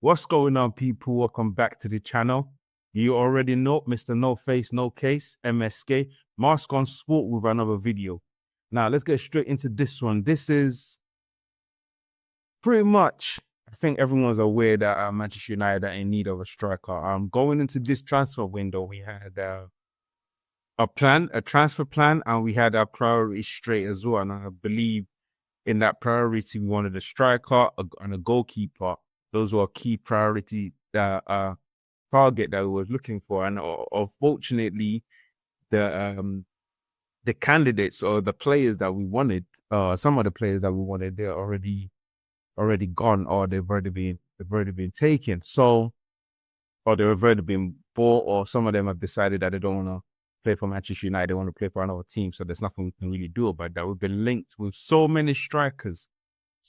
What's going on, people? Welcome back to the channel. You already know Mr. No Face, No Case, MSK, Mask on Sport with another video. Now, let's get straight into this one. This is pretty much, I think everyone's aware that Manchester United are in need of a striker. Going into this transfer window, we had a transfer plan, and we had our priorities straight as well. And I believe in that priority, we wanted a striker and a goalkeeper. Those were key priority target that we were looking for. And unfortunately, the candidates or the players that we wanted, some of the players that we wanted, they're already gone, or they've already been taken. So, or they've already been bought, or some of them have decided that they don't want to play for Manchester United, they want to play for another team. So there's nothing we can really do about that. We've been linked with so many strikers.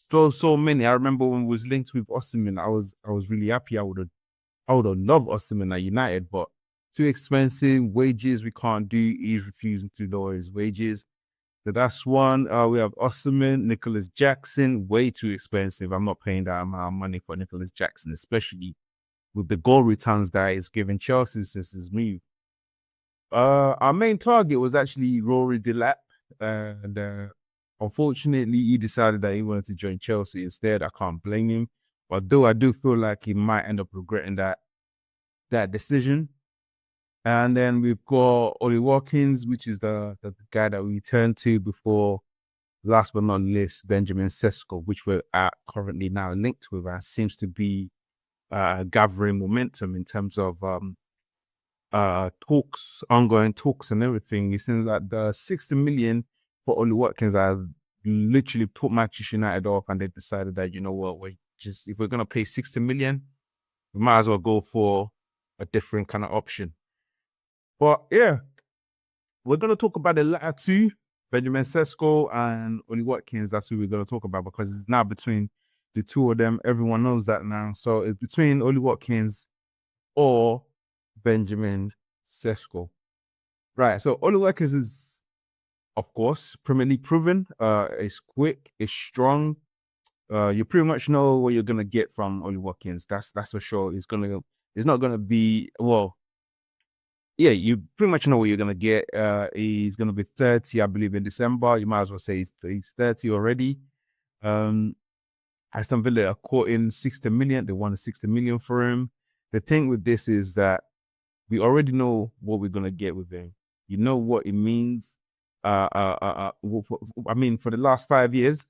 So many. I remember when we was linked with Osimhen, I was really happy. I would have loved Osimhen at United, but too expensive, wages we can't do. He's refusing to lower his wages. So that's one. We have Osimhen, Nicholas Jackson, way too expensive. I'm not paying that amount of money for Nicholas Jackson, especially with the goal returns that he's given Chelsea since his move. Our main target was actually Rory Delap, and unfortunately, he decided that he wanted to join Chelsea instead. I can't blame him. Although I do feel like he might end up regretting that decision. And then we've got Ollie Watkins, which is the guy that we turned to before, last but not least, Benjamin Šeško, which we're currently now linked with, and seems to be gathering momentum in terms of ongoing talks and everything. It seems like the 60 million for Ollie Watkins have literally put Manchester United off, and they decided that, you know what, if we're gonna pay 60 million, we might as well go for a different kind of option. But yeah, we're gonna talk about the latter two, Benjamin Šeško and Ollie Watkins. That's who we're gonna talk about, because it's now between the two of them. Everyone knows that now. So it's between Ollie Watkins or Benjamin Šeško. Right. So Ollie Watkins is, of course, Premier League proven. It's quick, it's strong. You pretty much know what you're gonna get from Ollie Watkins. That's for sure. It's not gonna be, well, yeah, you pretty much know what you're gonna get. He's gonna be 30, I believe, in December. You might as well say he's 30 already. Aston Villa are caught in 60 million. They wanted 60 million for him. The thing with this is that we already know what we're gonna get with him. You know what it means. I mean, for the last 5 years,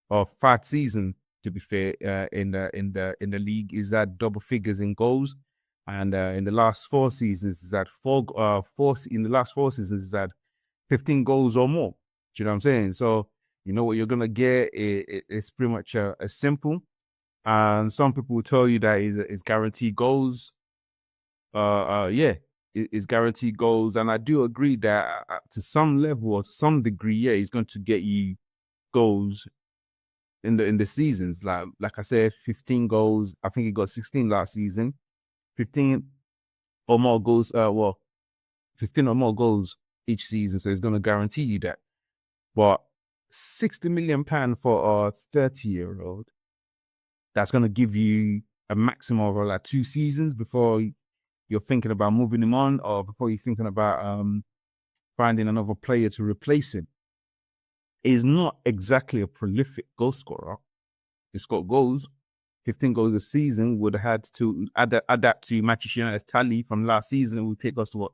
or 5 seasons, to be fair, in the league, is that double figures in goals, and in the last 4 seasons is that in the last 4 seasons is that 15 goals or more. Do you know what I'm saying? So you know what you're gonna get. It's pretty much as simple. And some people will tell you that it's guaranteed goals. Yeah, it's guaranteed goals, and I do agree that to some level or to some degree, yeah, he's going to get you goals in the seasons. Like I said, 15 goals. I think he got 16 last season. 15 or more goals. 15 or more goals each season. So it's going to guarantee you that. But 60 million pound for a 30-year-old, that's going to give you a maximum of like 2 seasons before you're thinking about moving him on, or before you're thinking about finding another player to replace him. He's not exactly a prolific goal scorer. He's got goals, 15 goals a season. Would have had to adapt to Manchester United's tally from last season. It would take us to what,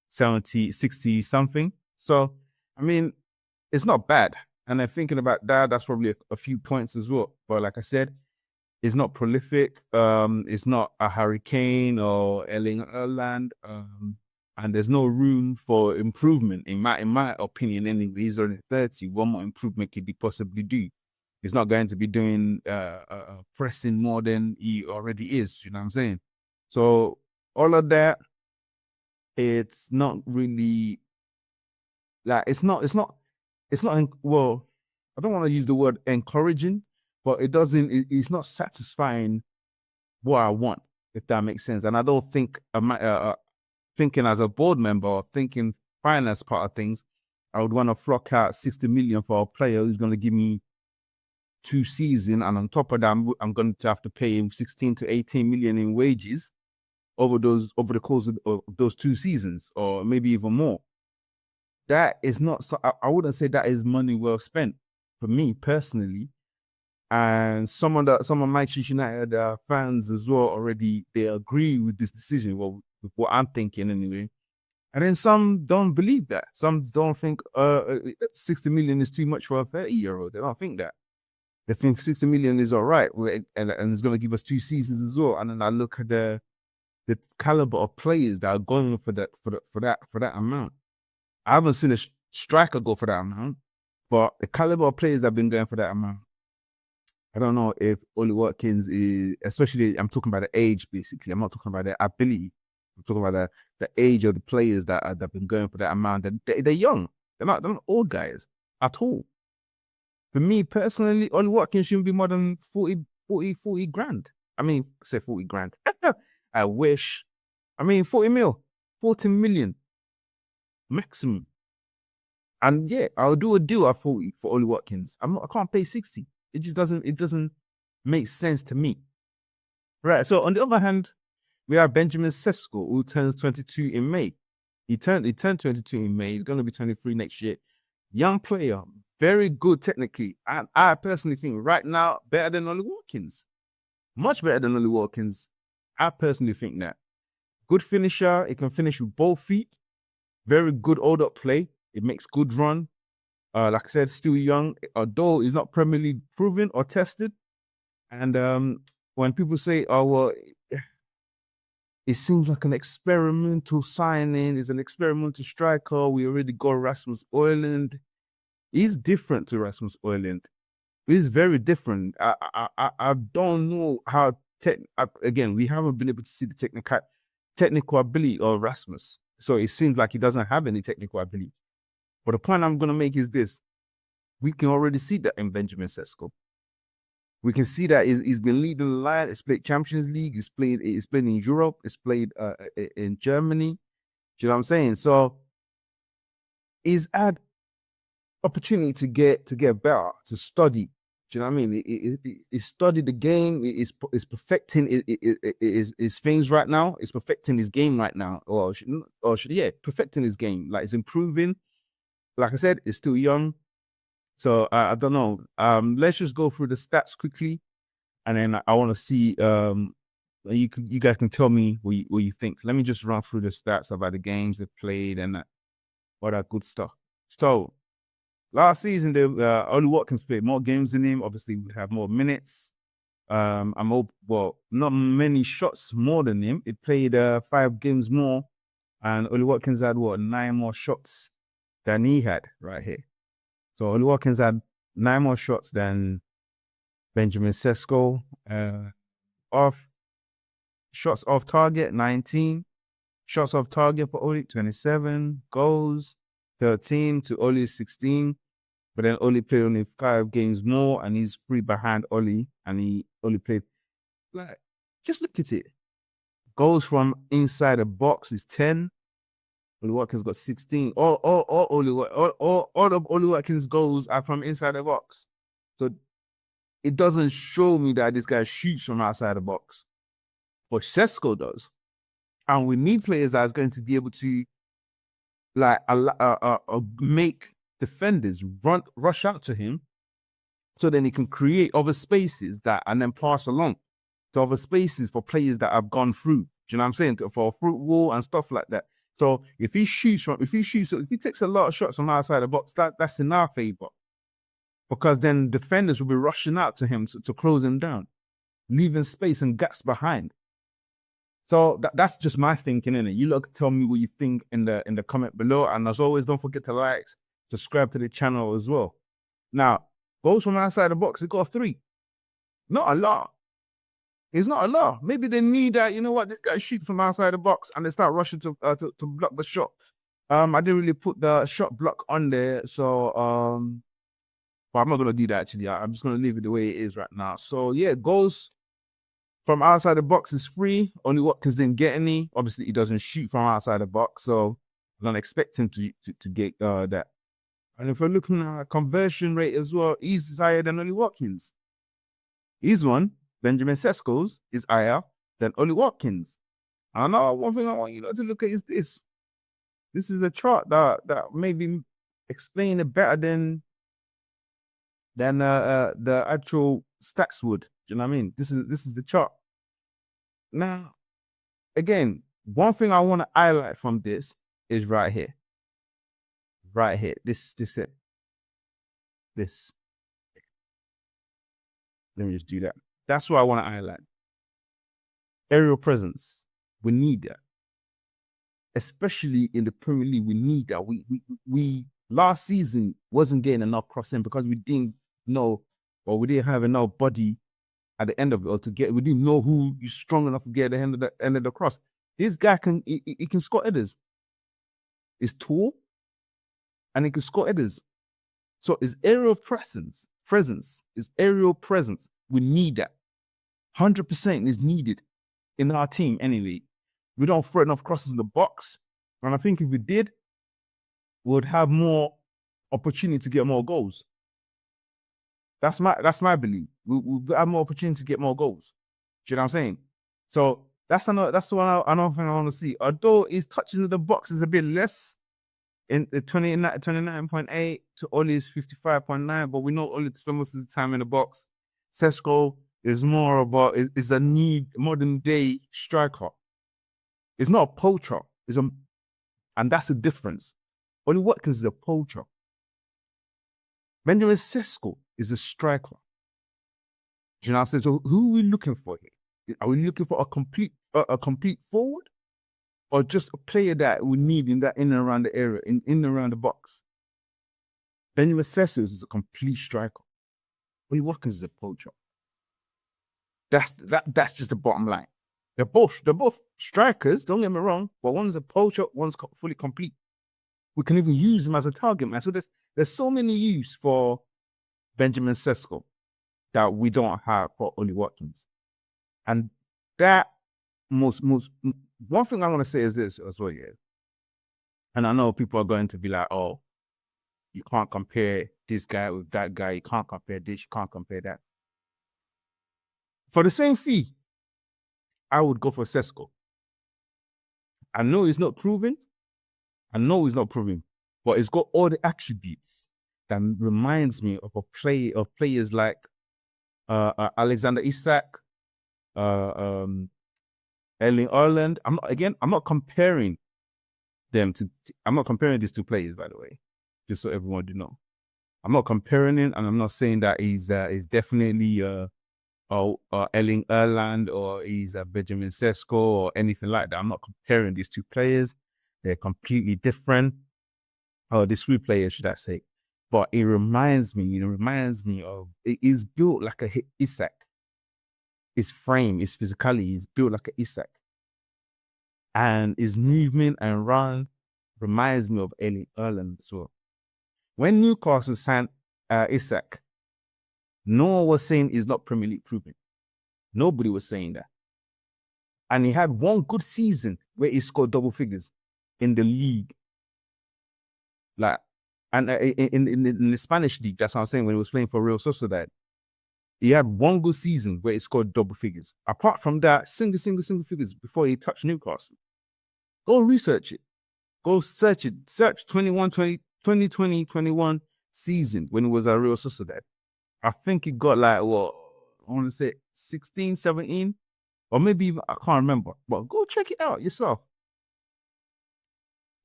70, 60 something. So, I mean, it's not bad. And then thinking about that, that's probably a few points as well. But like I said, it's not prolific. It's not a Harry Kane or Erling Haaland. And there's no room for improvement in my opinion. Anyway, he's only 30. One more improvement could be possibly do. He's not going to be doing pressing more than he already is. You know what I'm saying? So all of that, it's not really like it's not. Well, I don't want to use the word encouraging, but it's not satisfying what I want, if that makes sense. And I don't think thinking as a board member or thinking finance part of things, I would want to flock out 60 million for a player who's going to give me 2 seasons, and on top of that, I'm going to have to pay him 16 to 18 million in wages over the course of those 2 seasons, or maybe even more. That is not so. I wouldn't say that is money well spent for me personally. And some of Manchester United fans as well already, they agree with this decision. Well, with what I'm thinking anyway. And then some don't believe that. Some don't think 60 million is too much for a 30-year-old. They don't think that. They think 60 million is all right, and it's going to give us 2 seasons as well. And then I look at the caliber of players that are going for that amount. I haven't seen a striker go for that amount, but the caliber of players that have been going for that amount, I don't know if Ollie Watkins is, especially, I'm talking about the age, basically. I'm not talking about the ability. I'm talking about the age of the players that have been going for that amount. They're young. They're not old guys at all. For me personally, Ollie Watkins shouldn't be more than 40 grand. I mean, say 40 grand. I wish. I mean, 40 million maximum. And yeah, I'll do a deal at 40 for Ollie Watkins. I can't pay 60. It just doesn't make sense to me. Right. So on the other hand, we have Benjamin Šeško, who turns 22 in May. He turned 22 in May. He's going to be 23 next year. Young player, very good technically. And I personally think right now, better than Ollie Watkins. Much better than Ollie Watkins. I personally think that. Good finisher. He can finish with both feet. Very good hold-up play. It makes good run. Like I said, still young, although he's not Premier League proven or tested. And when people say, oh, well, it seems like an experimental signing, it's an experimental striker, we already got Rasmus Højlund. He's different to Rasmus Højlund. He's very different. I don't know how, again, we haven't been able to see the technical ability of Rasmus. So it seems like he doesn't have any technical ability. But the point I'm going to make is this. We can already see that in Benjamin Šeško. We can see that he's been leading the line. He's played Champions League. He's played in Europe. He's played in Germany. Do you know what I'm saying? So he's had opportunity to get better, to study. Do you know what I mean? He studied the game. He's perfecting his things right now. He's perfecting his game right now. Perfecting his game. Like, it's improving. Like I said, it's still young. So I don't know. Let's just go through the stats quickly, and then I want to see. You guys can tell me what you think. Let me just run through the stats about the games they played and all that good stuff. So last season, Ollie Watkins played more games than him. Obviously, would have more minutes. Not many shots more than him. He played 5 games more, and Ollie Watkins had 9 more shots than he had right here. So Ollie Watkins had 9 more shots than Benjamin Šeško. Shots off target, 19. Shots off target for Ollie, 27. Goals, 13 to Ollie's 16. But then Ollie played only 5 games more, and he's 3 behind Ollie. And he only played, like, just look at it. Goals from inside the box is 10. Ollie Watkins got 16. All of Ollie Watkins' goals are from inside the box. So it doesn't show me that this guy shoots from outside the box. But Šeško does. And we need players that are going to be able to, like, make defenders rush out to him, so then he can create other spaces and then pass along to other spaces for players that have gone through. Do you know what I'm saying? For a fruit wall and stuff like that. So if he takes a lot of shots from outside the box, that's in our favor. Because then defenders will be rushing out to him to close him down, leaving space and gaps behind. So that's just my thinking, innit? You lot tell me what you think in the comment below. And as always, don't forget to like, subscribe to the channel as well. Now, goals from outside the box, he got 3. Not a lot. It's not a lot. Maybe they need that, you know what, this guy shoots from outside the box, and they start rushing to block the shot. I didn't really put the shot block on there, so but I'm not gonna do that actually. I'm just gonna leave it the way it is right now. So yeah, goals from outside the box is 3. Only Watkins didn't get any. Obviously, he doesn't shoot from outside the box, so I don't expect him to get that. And if we're looking at conversion rate as well, he's higher than Ollie Watkins. His one, Benjamin Šeško's, is higher than Ollie Watkins. And now one thing I want you to look at is this. This is a chart that maybe explain it better than the actual stats would. Do you know what I mean? This is the chart. Now, again, one thing I want to highlight from this is right here. Right here. This. Let me just do that. That's what I want to highlight. Aerial presence. We need that. Especially in the Premier League, we need that. We last season wasn't getting enough crossing because we didn't know, or we didn't have enough body at the end of it, or we didn't know who is strong enough to get at the end of the cross. This guy can score headers. He's tall, and he can score headers. So his aerial presence, his aerial presence, we need that. 100% is needed in our team anyway. We don't throw enough crosses in the box. And I think if we did, we would have more opportunity to get more goals. That's my belief. We'll have more opportunity to get more goals. Do you know what I'm saying? So that's the one thing I want to see. Although his touches in the box is a bit less, in the 29.8 to Ollie's 55.9, but we know Ollie spends most of the time in the box. Šeško is more about is a modern day striker. It's not a poacher. And that's the difference. Ollie Watkins is a poacher. Benjamin Šeško is a striker. Do you know what I'm saying? So who are we looking for here? Are we looking for a complete forward, or just a player that we need in and around the area, in and around the box? Benjamin Šeško is a complete striker. Ollie Watkins is a poacher. That's just the bottom line. They're both strikers, don't get me wrong, but one's a poacher, one's fully complete. We can even use him as a target man. So there's so many use for Benjamin Šeško that we don't have for Ollie Watkins. And that one thing I'm gonna say is this as well, yeah. And I know people are going to be like, oh, you can't compare this guy with that guy, you can't compare this, you can't compare that. For the same fee, I would go for Šeško. I know he's not proven, but he's got all the attributes that reminds me of players like Alexander Isak, Erling Haaland. I'm not comparing them to. I'm not comparing these two players, by the way, just so everyone do know. I'm not comparing it, and I'm not saying that he's definitely Erling Haaland or he's Benjamin Šeško or anything like that. I'm not comparing these two players. They're completely different. These three players, should I say. But it reminds me of, it is built like a Isak. His frame, his physicality is built like a Isak. And his movement and run reminds me of Erling Haaland as well. When Newcastle signed Isak, no one was saying he's not Premier League proven. Nobody was saying that. And he had one good season where he scored double figures in the league. Like, and in the Spanish league, that's what I'm saying, when he was playing for Real Sociedad. He had one good season where he scored double figures. Apart from that, single figures before he touched Newcastle. Go research it. Go search it. Search 2020-21 season when he was at Real Sociedad. I think he got like, what, I want to say 16, 17, or maybe even, I can't remember. But go check it out yourself.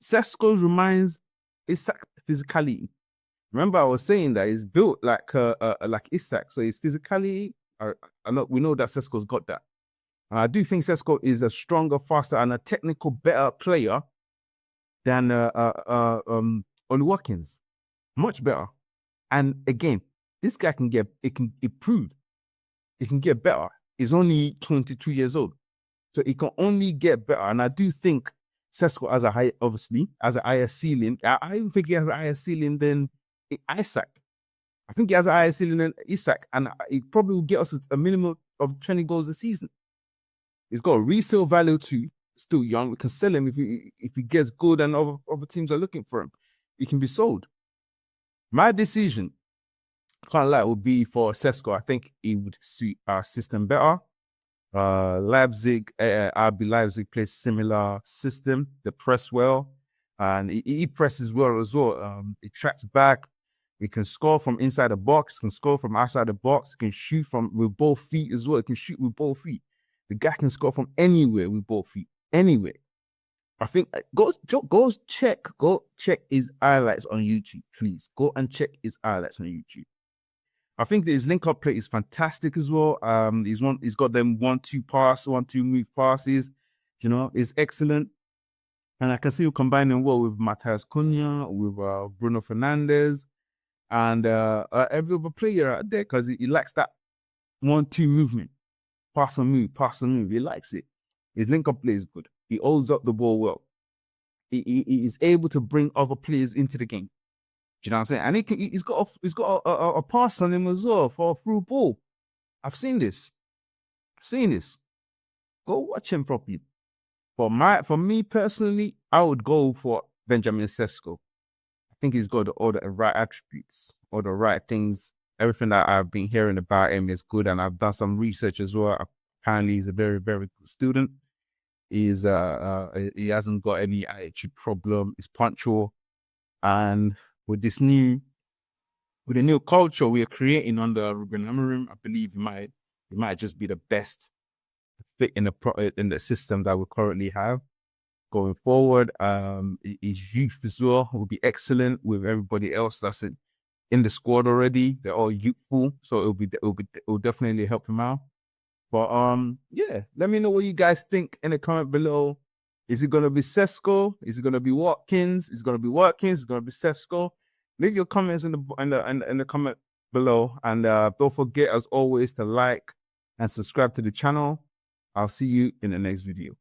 Šeško reminds Isak physicality. Remember, I was saying that he's built like Isak, so his physicality. We know that Šeško's got that. And I do think Šeško is a stronger, faster, and a technical better player than Ollie Watkins. Much better. And again, this guy can improve. He can get better. He's only 22 years old. So he can only get better. And I do think Šeško has a higher ceiling. I even think he has a higher ceiling than Isak. I think he has a higher ceiling than Isak. And he probably will get us a minimum of 20 goals a season. He's got a resale value too. Still young. We can sell him if he gets good and other teams are looking for him. He can be sold. My decision, can't lie, would be for Šeško. I think it would suit our system better. Leipzig, RB Leipzig plays similar system. They press well, and he presses well as well. It tracks back. It can score from inside the box, can score from outside the box, can shoot from with both feet as well. It can shoot with both feet. The guy can score from anywhere with both feet. Anywhere. I think go check his highlights on YouTube, please. Go and check his highlights on YouTube. I think that his link-up play is fantastic as well. He's got them 1-2 move passes. You know, is excellent. And I can see him combining well with Matheus Cunha, with Bruno Fernandes, and every other player out there, because he likes that 1-2 movement. Pass and move. He likes it. His link-up play is good. He holds up the ball well. He is able to bring other players into the game. Do you know what I'm saying? And he's got a pass on him as well for a through ball. I've seen this. Go watch him properly. For me personally, I would go for Benjamin Šeško. I think he's got all the right attributes, all the right things. Everything that I've been hearing about him is good, and I've done some research as well. Apparently, he's a very, very good student. He hasn't got any attitude problem. He's punctual, and with the new culture we are creating under Ruben Amorim, I believe he might just be the best fit in the system that we currently have going forward. His youth as well will be excellent with everybody else that's in the squad already. They're all youthful, so it'll definitely help him out. But yeah, let me know what you guys think in the comment below. Is it gonna be Šeško? Is it gonna be Watkins? Is it gonna be Watkins? Is it gonna be Šeško? Leave your comments in the comment below, and don't forget, as always, to like and subscribe to the channel. I'll see you in the next video.